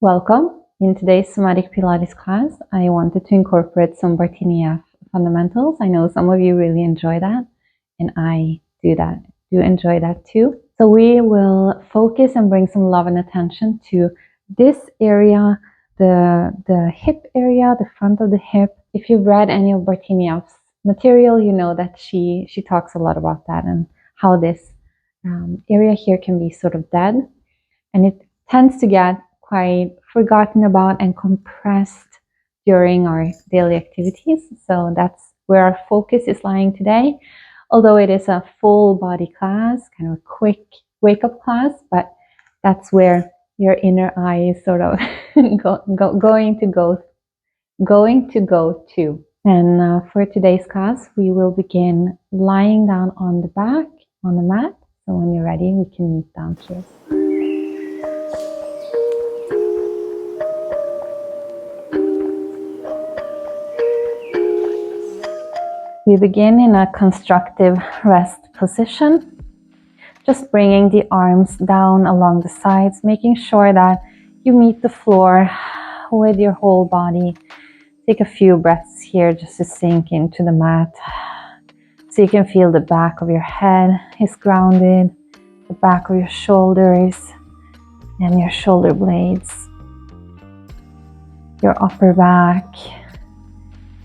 Welcome. In today's Somatic Pilates class, I wanted to incorporate some Bartenieff Fundamentals. I know some of you really enjoy that, and I do enjoy that too. So we will focus and bring some love and attention to this area, the hip area, the front of the hip. If you've read any of Bartenieff's material, you know that she talks a lot about that and how this area here can be sort of dead, and it tends to get quite forgotten about and compressed during our daily activities. So that's where our focus is lying today. Although it is a full body class, kind of a quick wake-up class, but that's where your inner eye is sort of going to go to. And for today's class, we will begin lying down on the back on the mat. So when you're ready, we can meet down here. We begin in a constructive rest position, just bringing the arms down along the sides, making sure that you meet the floor with your whole body. Take a few breaths here just to sink into the mat, so you can feel the back of your head is grounded, the back of your shoulders and your shoulder blades, your upper back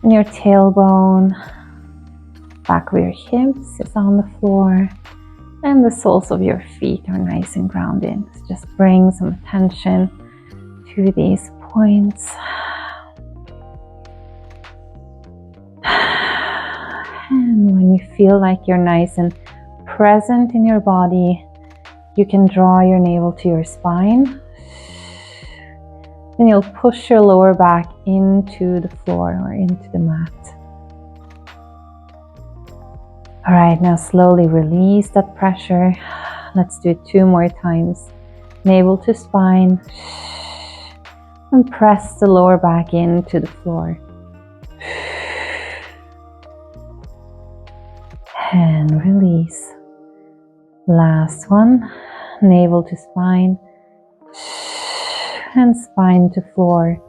and your tailbone. Back of your hips is on the floor, and the soles of your feet are nice and grounded. So just bring some attention to these points. And when you feel like you're nice and present in your body, you can draw your navel to your spine. Then you'll push your lower back into the floor or into the mat. All right, now slowly release that pressure. Let's do it 2 more times. Navel to spine. And press the lower back into the floor. And release. Last one. Navel to spine. And spine to floor.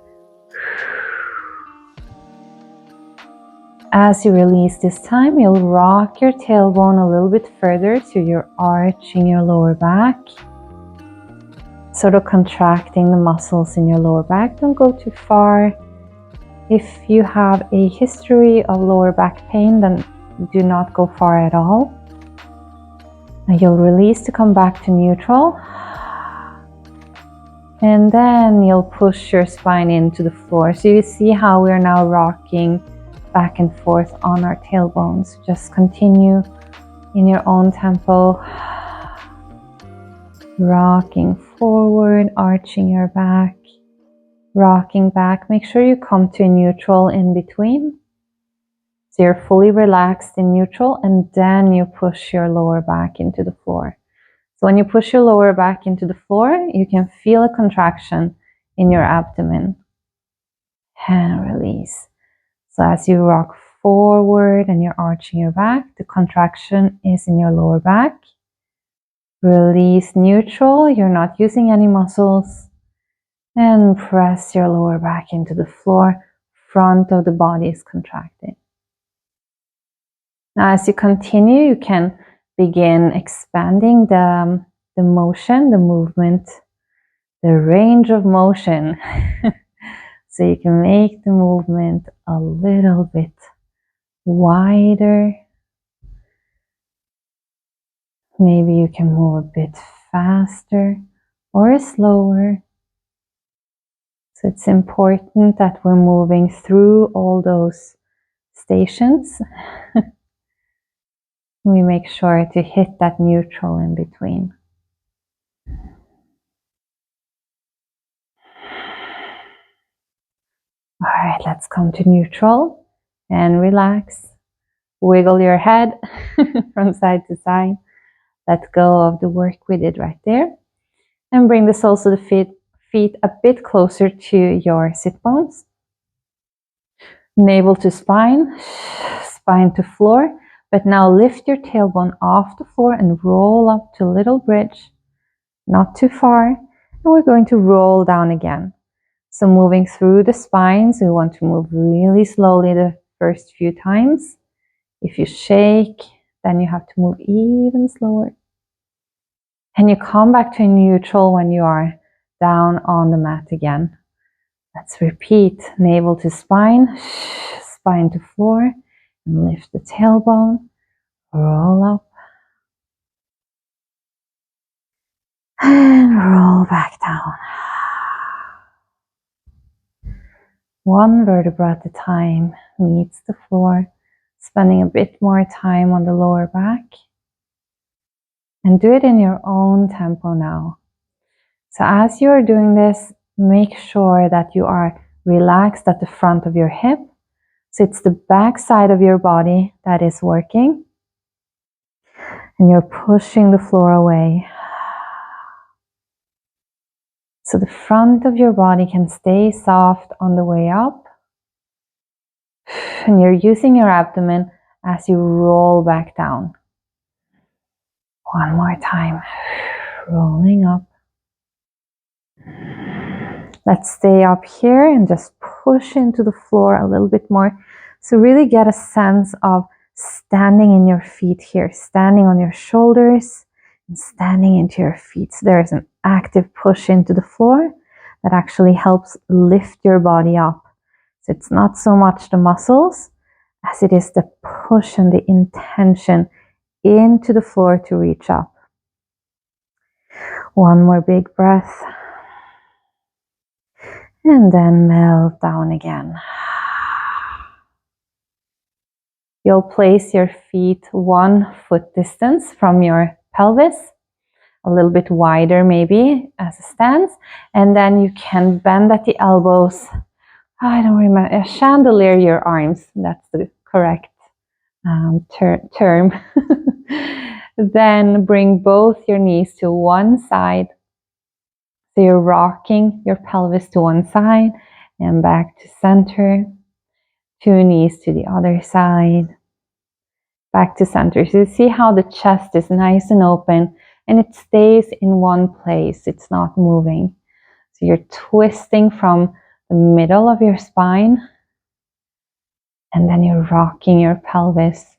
As you release this time, you'll rock your tailbone a little bit further, so you're arching your lower back, sort of contracting the muscles in your lower back. Don't go too far. If you have a history of lower back pain, then do not go far at all. And you'll release to come back to neutral. And then you'll push your spine into the floor. So you see how we're now rocking back and forth on our tailbones. Just continue in your own tempo, rocking forward, arching your back, rocking back. Make sure you come to a neutral in between, so you're fully relaxed in neutral, and then you push your lower back into the floor. So when you push your lower back into the floor, you can feel a contraction in your abdomen. And release. So as you rock forward and you're arching your back, the contraction is in your lower back. Release neutral, you're not using any muscles. And press your lower back into the floor. Front of the body is contracted. Now as you continue, you can begin expanding the motion, the movement, the range of motion. So you can make the movement a little bit wider. Maybe you can move a bit faster or slower. So it's important that we're moving through all those stations. We make sure to hit that neutral in between. All right, let's come to neutral and relax. Wiggle your head from side to side. Let go of the work we did right there. And bring the soles of the feet a bit closer to your sit bones. Navel to spine, spine to floor. But now lift your tailbone off the floor and roll up to a little bridge. Not too far. And we're going to roll down again. So moving through the spine, so you want to move really slowly the first few times. If you shake, then you have to move even slower. And you come back to neutral when you are down on the mat again. Let's repeat. Navel to spine, spine to floor, and lift the tailbone, roll up, and roll back down. One vertebra at a time meets the floor, spending a bit more time on the lower back. And do it in your own tempo now. So as you are doing this, make sure that you are relaxed at the front of your hip. So it's the back side of your body that is working. And you're pushing the floor away. So the front of your body can stay soft on the way up. And you're using your abdomen as you roll back down. One more time. Rolling up. Let's stay up here and just push into the floor a little bit more. So really get a sense of standing in your feet here, standing on your shoulders and standing into your feet. So there is an active push into the floor that actually helps lift your body up. So it's not so much the muscles as it is the push and the intention into the floor to reach up. One more big breath. And then melt down again. You'll place your feet 1 foot distance from your pelvis, a little bit wider maybe as a stance, and then you can bend at the elbows. I don't remember, chandelier your arms, that's the correct term. Then bring both your knees to one side. So you're rocking your pelvis to one side and back to center. 2 knees to the other side. Back to center. So you see how the chest is nice and open and it stays in one place. It's not moving. So you're twisting from the middle of your spine and then you're rocking your pelvis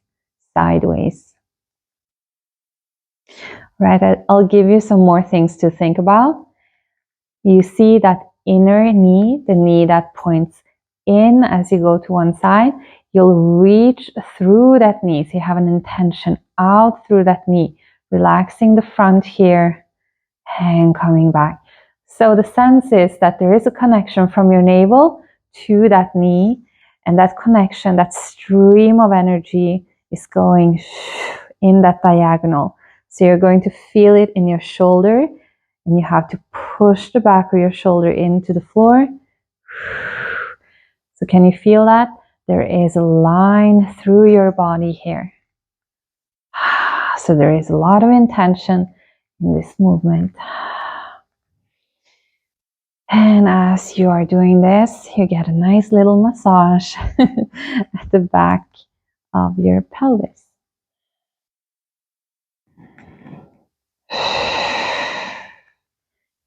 sideways. Right, I'll give you some more things to think about. You see that inner knee, the knee that points in as you go to one side, you'll reach through that knee. So you have an intention out through that knee, relaxing the front here and coming back. So the sense is that there is a connection from your navel to that knee, and that connection, that stream of energy is going in that diagonal. So you're going to feel it in your shoulder, and you have to push the back of your shoulder into the floor. So can you feel that? There is a line through your body here. So there is a lot of intention in this movement. And as you are doing this, you get a nice little massage at the back of your pelvis.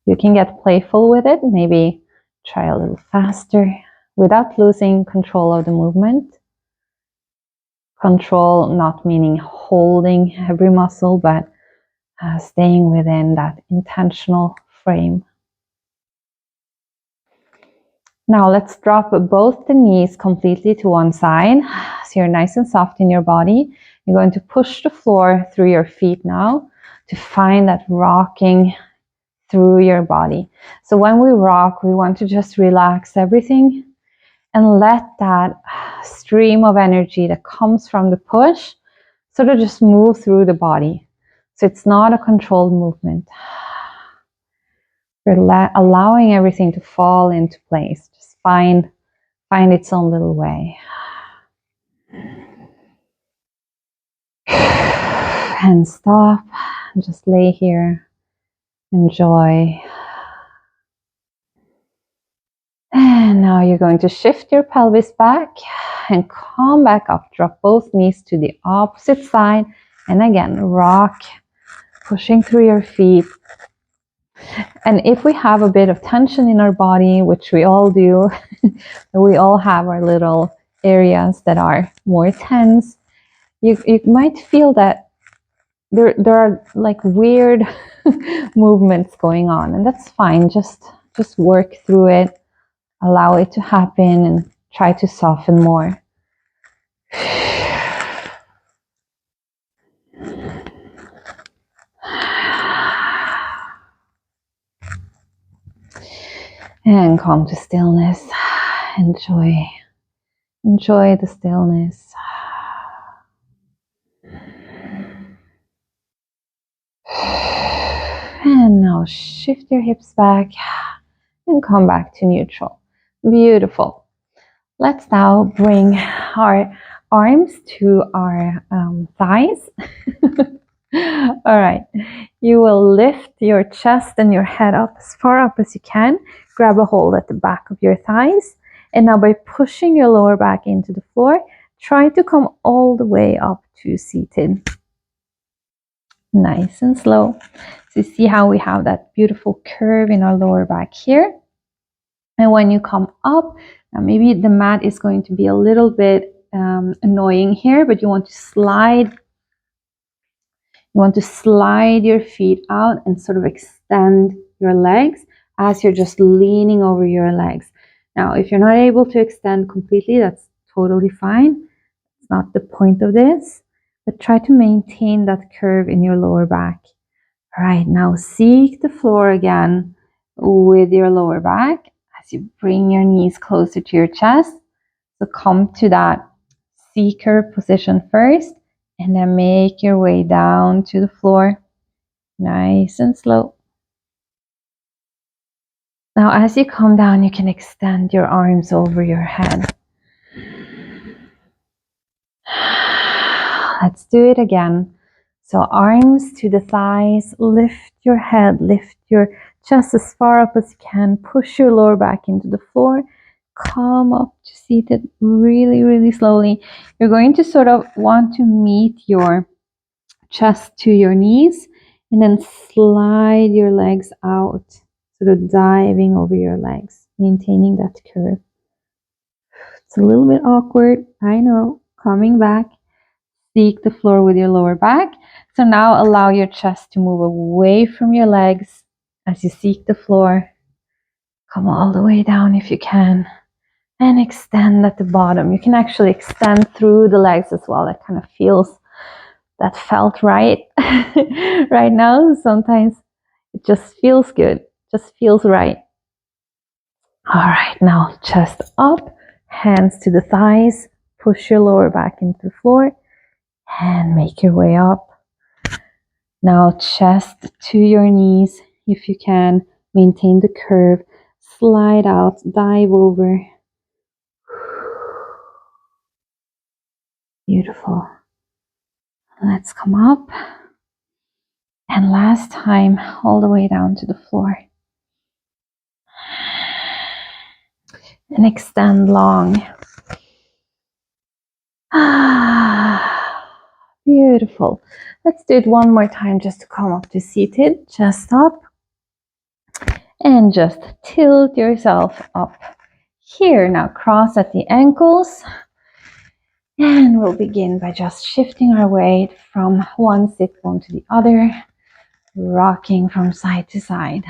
You can get playful with it, maybe try a little faster without losing control of the movement. Control not meaning holding every muscle, but staying within that intentional frame. Now let's drop both the knees completely to one side. So you're nice and soft in your body. You're going to push the floor through your feet now to find that rocking through your body. So when we rock, we want to just relax everything and let that stream of energy that comes from the push sort of just move through the body. So it's not a controlled movement. We're allowing everything to fall into place. Just find its own little way. And stop. And just lay here. Enjoy. And now you're going to shift your pelvis back and come back up. Drop both knees to the opposite side. And again, rock, pushing through your feet. And if we have a bit of tension in our body, which we all do, we all have our little areas that are more tense, you might feel that there are like weird movements going on, and that's fine. Just work through it, allow it to happen, and try to soften more. And come to stillness. Enjoy the stillness. And now shift your hips back and come back to neutral. Beautiful. Let's now bring our arms to our thighs. All right. You will lift your chest and your head up as far up as you can. Grab a hold at the back of your thighs. And now by pushing your lower back into the floor, try to come all the way up to seated. Nice and slow. So you see how we have that beautiful curve in our lower back here. And when you come up, now maybe the mat is going to be a little bit annoying here, but you want to slide your feet out and sort of extend your legs as you're just leaning over your legs. Now, if you're not able to extend completely, that's totally fine. It's not the point of this, but try to maintain that curve in your lower back. All right, now seek the floor again with your lower back as you bring your knees closer to your chest. So come to that seeker position first, and then make your way down to the floor, nice and slow. Now, as you come down, you can extend your arms over your head. Let's do it again. So arms to the thighs, lift your head, lift your chest as far up as you can, push your lower back into the floor, come up to seated really, really slowly. You're going to sort of want to meet your chest to your knees and then slide your legs out, sort of diving over your legs, maintaining that curve. It's a little bit awkward, I know. Coming back, seek the floor with your lower back. So now allow your chest to move away from your legs as you seek the floor. Come all the way down if you can, and extend at the bottom. You can actually extend through the legs as well. That kind of felt right right now. Sometimes it just feels good, just feels right. All right, now chest up, hands to the thighs, push your lower back into the floor and make your way up. Now chest to your knees if you can, maintain the curve, slide out, dive over. Beautiful. Let's come up. And last time, all the way down to the floor. And extend long. Beautiful. Let's do it one more time just to come up to seated. Chest up. And just tilt yourself up here. Now cross at the ankles. And we'll begin by just shifting our weight from one sit bone to the other, rocking from side to side.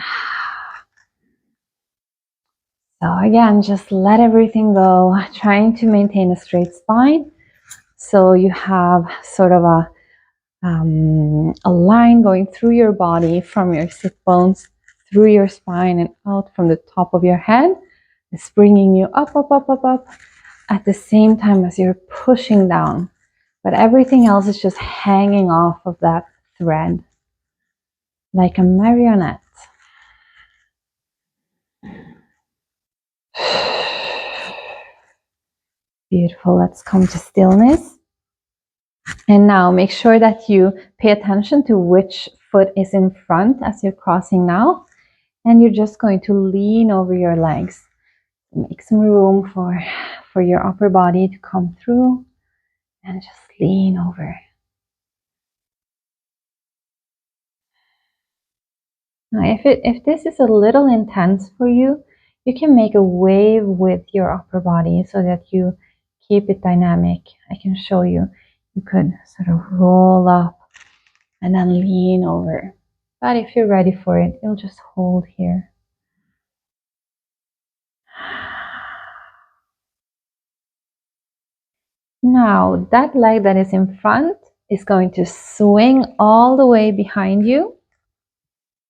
So again, just let everything go, trying to maintain a straight spine. So you have sort of a line going through your body from your sit bones, through your spine and out from the top of your head. It's bringing you up, up, up, up, up at the same time as you're pushing down. But everything else is just hanging off of that thread like a marionette. Beautiful. Let's come to stillness. And now make sure that you pay attention to which foot is in front as you're crossing now. And you're just going to lean over your legs. Make some room for your upper body to come through and just lean over. Now, if this is a little intense for you, you can make a wave with your upper body so that you keep it dynamic. I can show you. You could sort of roll up and then lean over. But if you're ready for it, you'll just hold here. Now, that leg that is in front is going to swing all the way behind you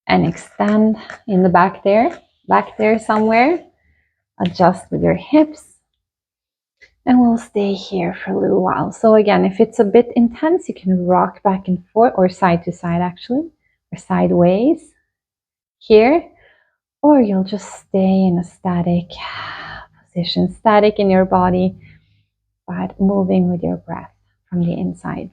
and extend in the back there somewhere. Adjust with your hips. And we'll stay here for a little while. So again, if it's a bit intense, you can rock back and forth, or side to side actually, or sideways here, or you'll just stay in a static position, static in your body, but moving with your breath from the inside.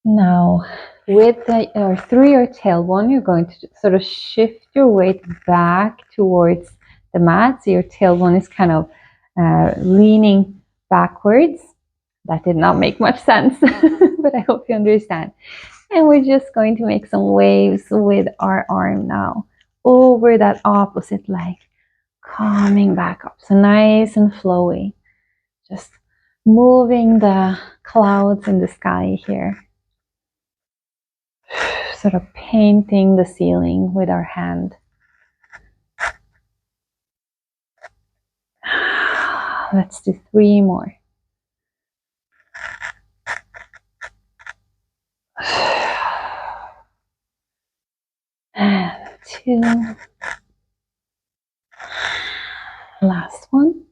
Now, through your tailbone, you're going to sort of shift your weight back towards the mat. So your tailbone is kind of leaning backwards. That did not make much sense, but I hope you understand. And we're just going to make some waves with our arm now over that opposite leg, coming back up. So nice and flowy. Just moving the clouds in the sky here. Sort of painting the ceiling with our hand. Let's do 3 more. And 2. Last one.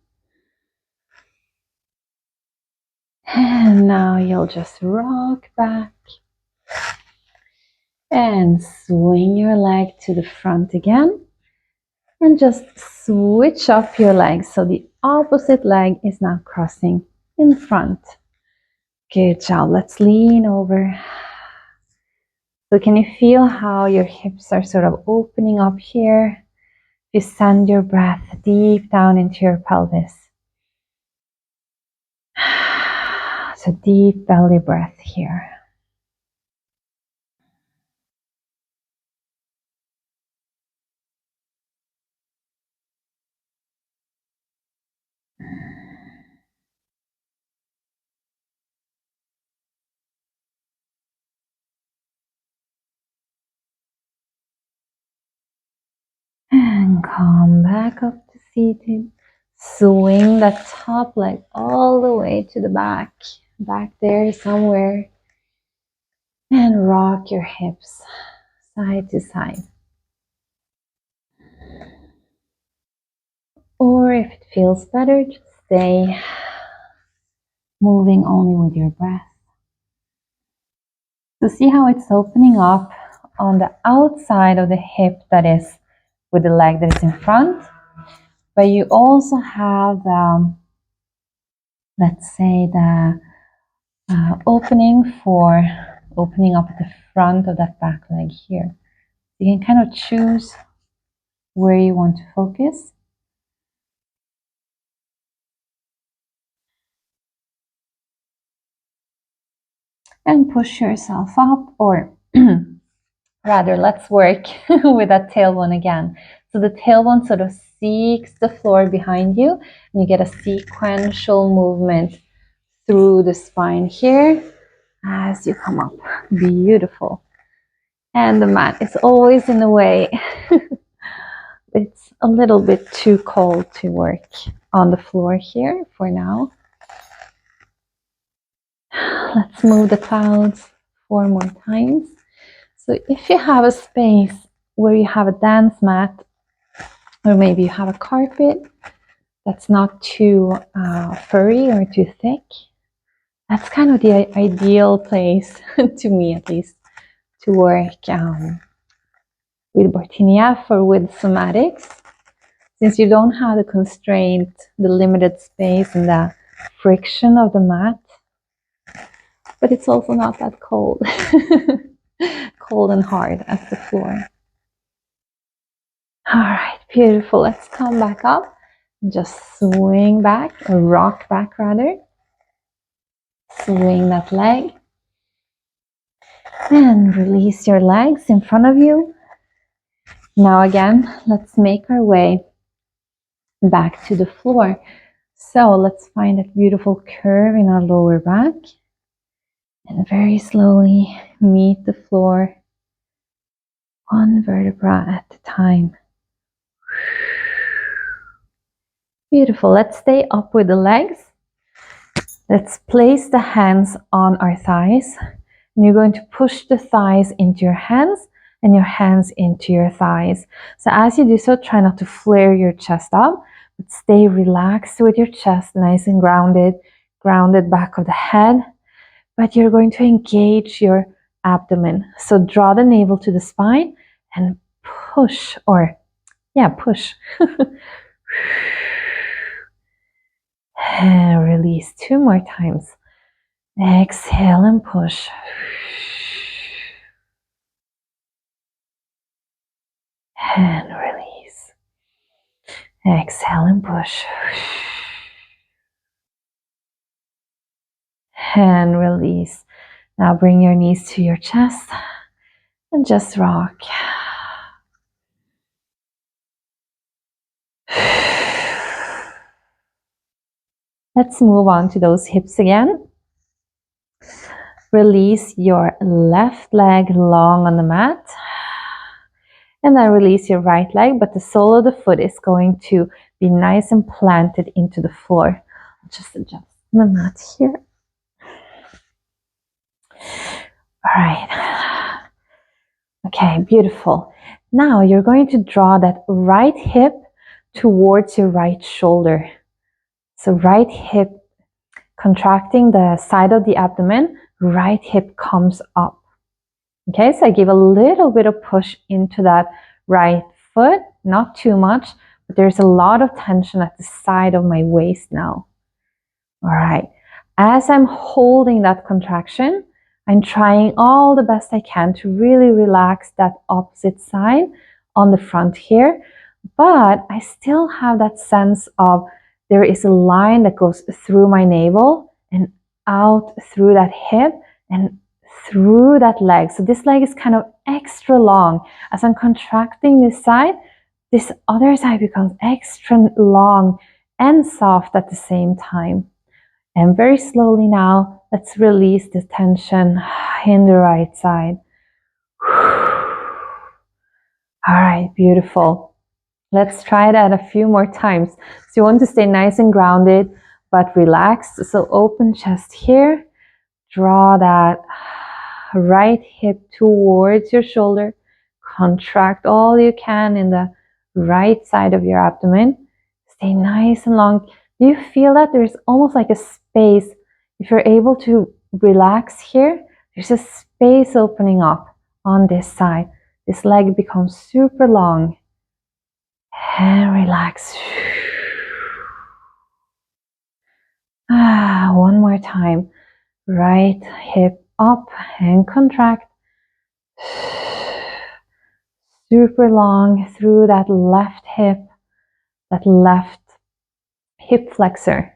And now you'll just rock back and swing your leg to the front again. And just switch up your legs so the opposite leg is now crossing in front. Good job. Let's lean over. So can you feel how your hips are sort of opening up here? You send your breath deep down into your pelvis. So deep belly breath here. And come back up to seated. Swing that top leg all the way to the back there somewhere. And rock your hips side to side. Or if it feels better, just stay moving only with your breath. So see how it's opening up on the outside of the hip, that is with the leg that is in front. But you also have, let's say, the opening up at the front of that back leg here. You can kind of choose where you want to focus. And push yourself up, or rather, let's work with that tailbone again. So the tailbone sort of seeks the floor behind you, and you get a sequential movement through the spine here as you come up. Beautiful. And the mat is always in the way. It's a little bit too cold to work on the floor here for now. Let's move the clouds 4 more times. So if you have a space where you have a dance mat, or maybe you have a carpet that's not too furry or too thick, that's kind of the ideal place, to me at least, to work with Bartenieff or with somatics, since you don't have the constraint, the limited space and the friction of the mat. But it's also not that cold. cold and hard as the floor. All right, beautiful. Let's come back up. Just swing back, or rock back rather. Swing that leg. And release your legs in front of you. Now again, let's make our way back to the floor. So let's find that beautiful curve in our lower back. And very slowly meet the floor, one vertebra at a time. Beautiful. Let's stay up with the legs. Let's place the hands on our thighs. And you're going to push the thighs into your hands and your hands into your thighs. So as you do so, try not to flare your chest up, but stay relaxed with your chest, nice and grounded, grounded back of the head. But you're going to engage your abdomen. So draw the navel to the spine and push, push. And release 2 more times. Exhale and push. And release. Exhale and push. And release. Now bring your knees to your chest and just rock. Let's move on to those hips again. Release your left leg long on the mat. And then release your right leg, but the sole of the foot is going to be nice and planted into the floor. Just adjust the mat here. All right. Okay, beautiful. Now you're going to draw that right hip towards your right shoulder. So right hip contracting the side of the abdomen, right hip comes up. Okay, so I give a little bit of push into that right foot, not too much, but there's a lot of tension at the side of my waist now. All right, as I'm holding that contraction, I'm trying all the best I can to really relax that opposite side on the front here, but I still have that sense of there is a line that goes through my navel and out through that hip and through that leg. So this leg is kind of extra long. As I'm contracting this side, this other side becomes extra long and soft at the same time. And very slowly now, let's release the tension in the right side. All right, beautiful. Let's try that a few more times. So you want to stay nice and grounded, but relaxed. So open chest here. Draw that right hip towards your shoulder. Contract all you can in the right side of your abdomen. Stay nice and long. Do you feel that there's almost like a space? If you're able to relax here, there's a space opening up on this side. This leg becomes super long. And relax. One more time. Right hip up and contract. Super long through that left hip, that left hip flexor.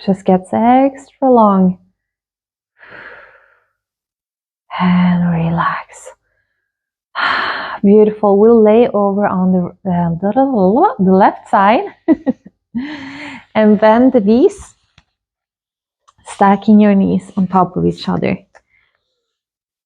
Just gets extra long. And relax. Beautiful. We'll lay over on the left side and bend the knees, stacking your knees on top of each other.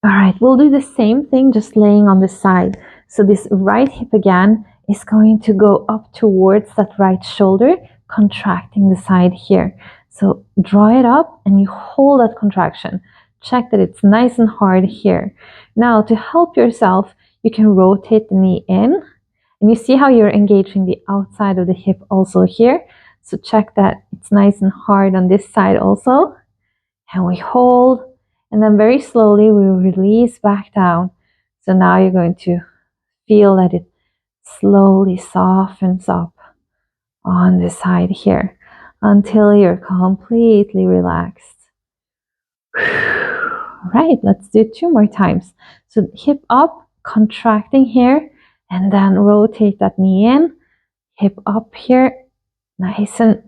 All right, we'll do the same thing, just laying on the side. So this right hip again is going to go up towards that right shoulder, contracting the side here. So draw it up and you hold that contraction. Check that it's nice and hard here. Now to help yourself, you can rotate the knee in. And you see how you're engaging the outside of the hip also here. So check that it's nice and hard on this side also. And we hold. And then very slowly we release back down. So now you're going to feel that it slowly softens up on the side here until you're completely relaxed. Right, let's do 2 more times. So hip up, contracting here, and then rotate that knee in, hip up here, nice and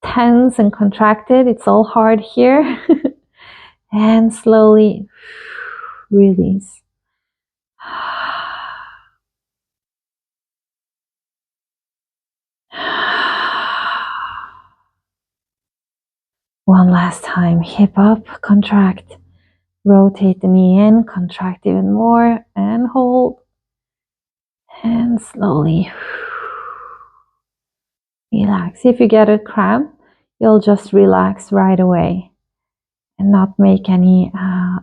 tense and contracted. It's all hard here. And slowly release. One last time, hip up, contract, rotate the knee in, contract even more, and hold, and slowly relax. If you get a cramp, you'll just relax right away and not make any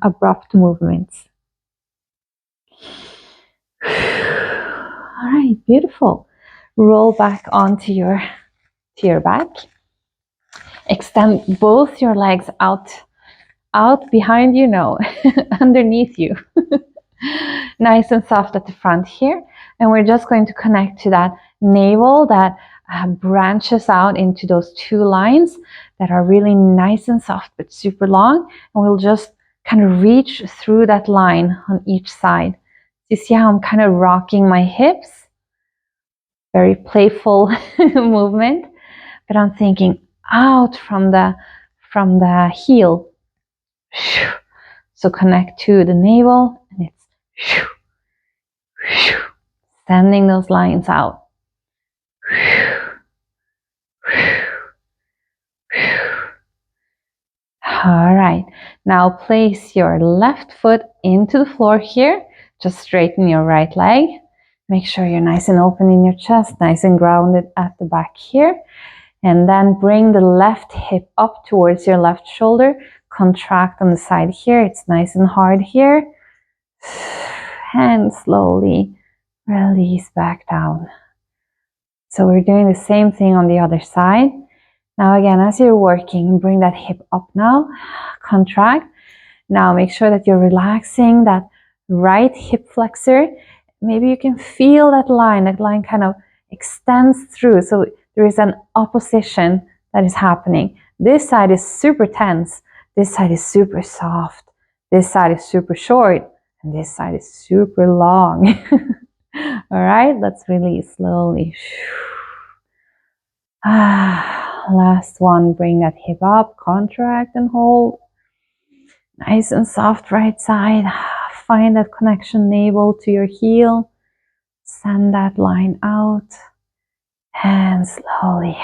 abrupt movements. All right, beautiful. Roll back onto your back. Extend both your legs out behind you, no, underneath you. Nice and soft at the front here. And we're just going to connect to that navel that branches out into those two lines that are really nice and soft but super long. And we'll just kind of reach through that line on each side. You see how I'm kind of rocking my hips? Very playful movement. But I'm thinking out from the heel. So connect to the navel, and it's sending those lines out. All right, now place your left foot into the floor here. Just straighten your right leg. Make sure you're nice and open in your chest, nice and grounded at the back here. And then bring the left hip up towards your left shoulder. Contract on the side here. It's nice and hard here. And slowly release back down. So we're doing the same thing on the other side. Now again, as you're working, bring that hip up now. Contract. Now make sure that you're relaxing that right hip flexor. Maybe you can feel that line. That line kind of extends through. So there is an opposition that is happening. This side is super tense. This side is super soft. This side is super short. And this side is super long. All right, let's release slowly. Last one, bring that hip up, contract and hold. Nice and soft right side. Find that connection navel to your heel. Send that line out. And slowly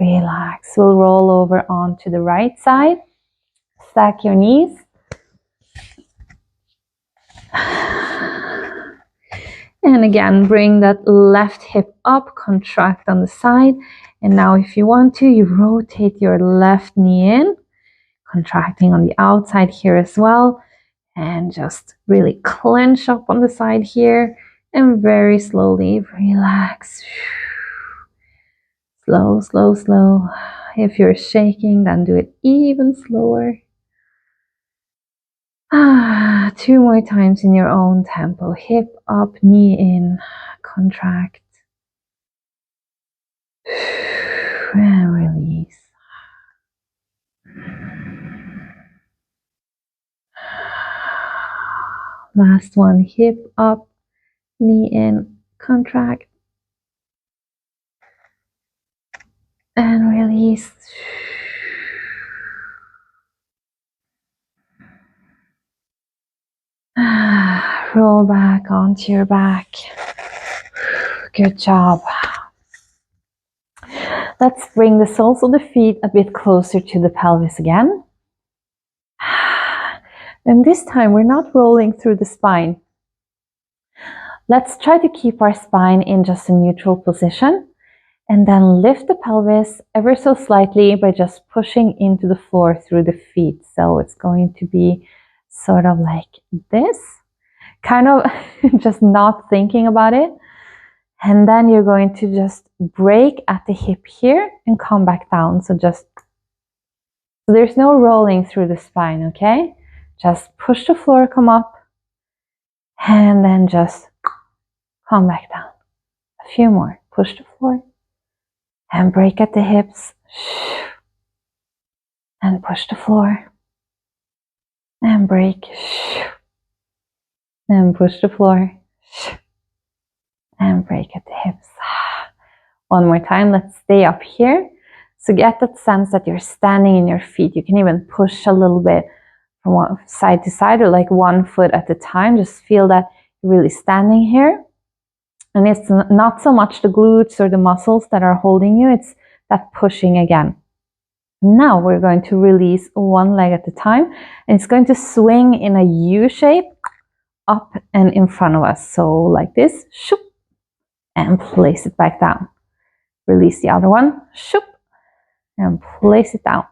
relax. We'll roll over onto the right side. Stack your knees. And again, bring that left hip up, contract on the side. And now if you want to, you rotate your left knee in, contracting on the outside here as well. And just really clench up on the side here. And very slowly relax. Slow, slow, slow. If you're shaking, then do it even slower. 2 more times in your own tempo. Hip up, knee in, contract. And release. Last one, hip up, knee in, contract. And release. Roll back onto your back. Good job. Let's bring the soles of the feet a bit closer to the pelvis again. And this time we're not rolling through the spine. Let's try to keep our spine in just a neutral position. And then lift the pelvis ever so slightly by just pushing into the floor through the feet. So it's going to be sort of like this. Kind of just not thinking about it. And then you're going to just break at the hip here and come back down. So there's no rolling through the spine, okay? Just push the floor, come up, and then just come back down. A few more. Push the floor and break at the hips and push the floor and break And push the floor. And break at the hips. One more time, let's stay up here. So get that sense that you're standing in your feet. You can even push a little bit from one side to side, or like one foot at a time. Just feel that you're really standing here. And it's not so much the glutes or the muscles that are holding you, it's that pushing again. Now we're going to release one leg at a time, and it's going to swing in a U shape up and in front of us. So like this, shoop, and place it back down. Release the other one, shoop, and place it down.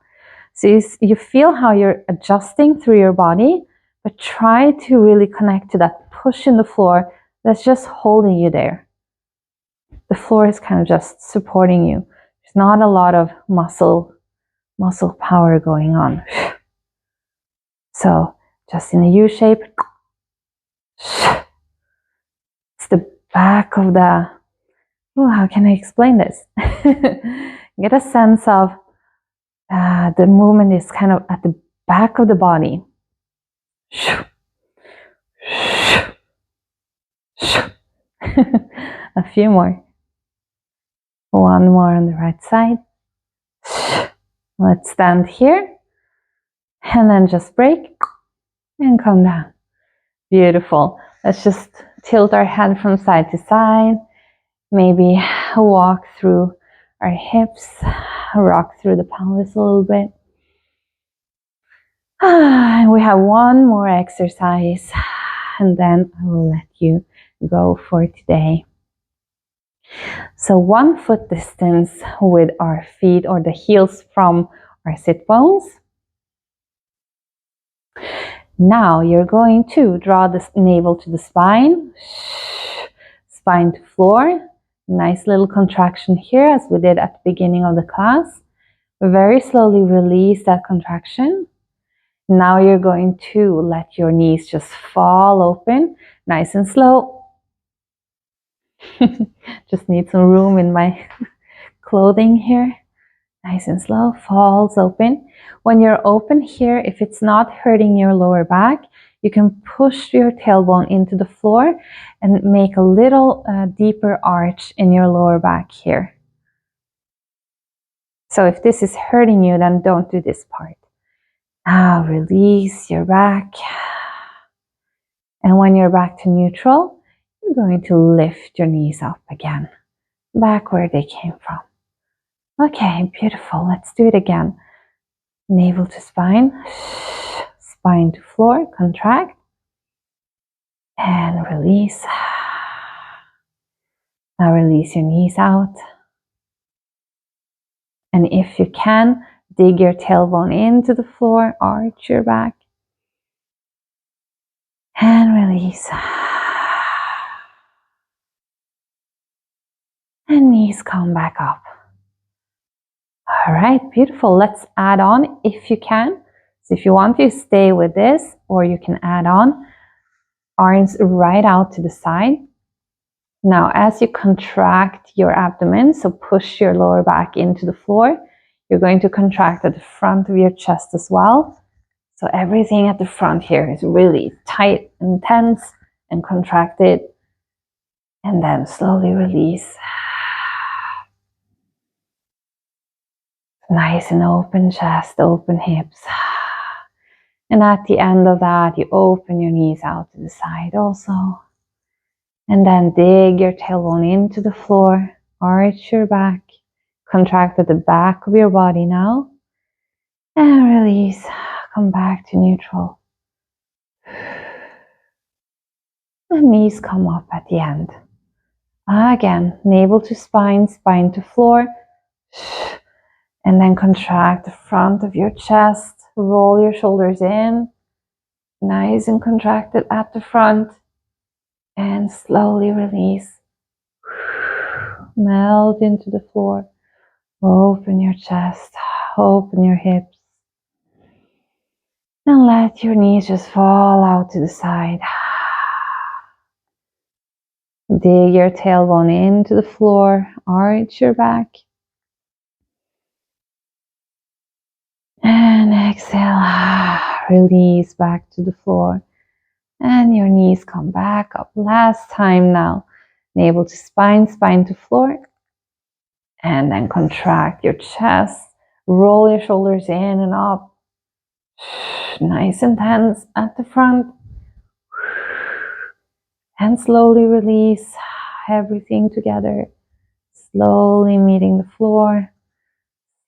So you feel how you're adjusting through your body, but try to really connect to that push in the floor that's just holding you there. The floor is kind of just supporting you. There's not a lot of muscle power going on. So just in a U shape. It's the back of the, how can I explain this? Get a sense of the movement is kind of at the back of the body. A few more. One more on the right side. Let's stand here. And then just break and come down. Beautiful. Let's just tilt our head from side to side. Maybe walk through our hips. Rock through the pelvis a little bit. We have one more exercise. And then I will let you go for today. So 1 foot distance with our feet or the heels from our sit bones. Now you're going to draw the navel to the spine, spine to floor. Nice little contraction here as we did at the beginning of the class. Very slowly release that contraction. Now you're going to let your knees just fall open, nice and slow. Just need some room in my clothing here. Nice and slow, falls open. When you're open here, if it's not hurting your lower back, you can push your tailbone into the floor and make a little deeper arch in your lower back here. So if this is hurting you, then don't do this part. Now release your back. And when you're back to neutral, you're going to lift your knees up again, back where they came from. Okay, beautiful. Let's do it again. Navel to spine, spine to floor, contract, and release. Now release your knees out. And if you can, dig your tailbone into the floor, arch your back, and release. And knees come back up. All right, beautiful. Let's add on if you can. So if you want to stay with this, or you can add on arms right out to the side. Now, as you contract your abdomen, so push your lower back into the floor, you're going to contract at the front of your chest as well. So everything at the front here is really tight and tense and contracted. And then slowly release. Nice and open chest, open hips. And at the end of that, you open your knees out to the side also. And then dig your tailbone into the floor, arch your back, contract at the back of your body now. And release, come back to neutral. The knees come up at the end. Again, navel to spine, spine to floor. And then contract the front of your chest, roll your shoulders in, nice and contracted at the front, and slowly release. Melt into the floor, open your chest, open your hips, and let your knees just fall out to the side. Dig your tailbone into the floor, arch your back. And exhale, release back to the floor. And your knees come back up. Last time now. Navel to spine, spine to floor. And then contract your chest. Roll your shoulders in and up. Nice and tense at the front. And slowly release everything together. Slowly meeting the floor.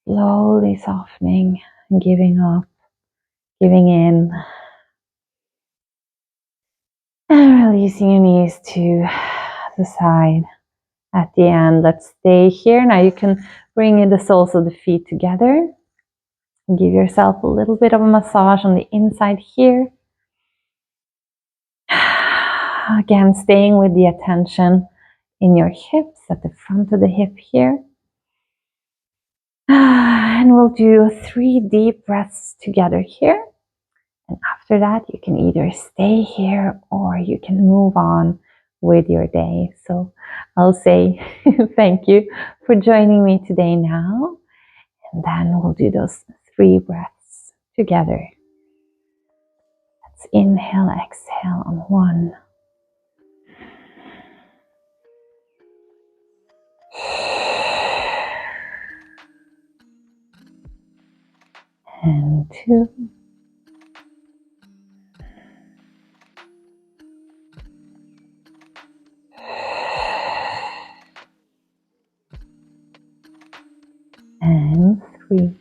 Slowly softening and giving up. Giving in. And releasing your knees to the side. At the end, let's stay here. Now you can bring in the soles of the feet together. And give yourself a little bit of a massage on the inside here. Again, staying with the attention in your hips, at the front of the hip here. And we'll do 3 deep breaths together here. And after that, you can either stay here or you can move on with your day. So I'll say thank you for joining me today now. And then we'll do those 3 breaths together. Let's inhale, exhale on 1. And 2. And 3.